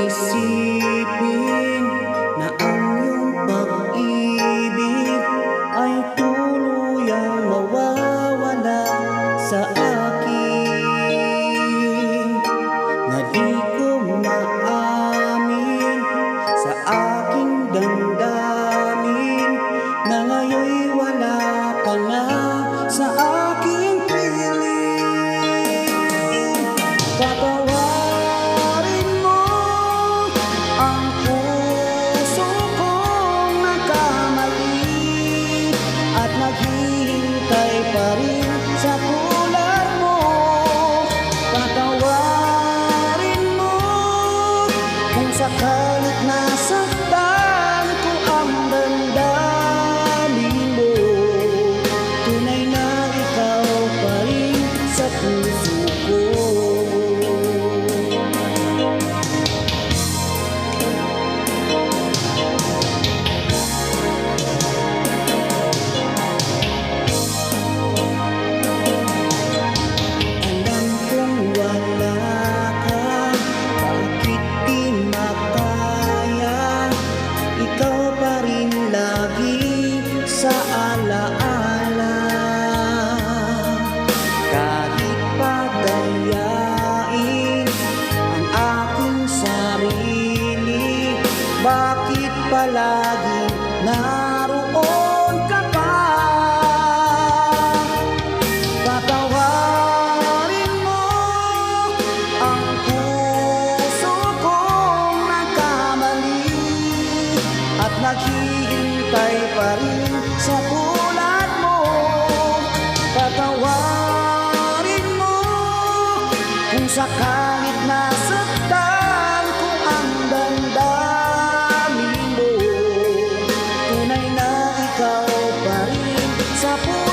Isipin na ang iyong pag-ibig ay tuluyang mawawala sa akin, na di ko maamin sa aking damdamin na ngayon'y wala ka na sa aking piling. Patawarin mo ang puso kong nagkamali at naghihintay pa rin sa tulad mo. Patawarin mo kung sakalit nasaktan ko ang damdamin mo. Tunay na ikaw pa rin sa puso ko. Sa alaala, kahit padayain ang aking sarili, bakit palagi naroon ka pa? Patawarin mo ang puso kong nagkamali at naghihintay pa rin sa tulad mo. Patawarin mo kung sakalit nasaktan ko ang damdamin mo. Tunay na ikaw pa rin sa puso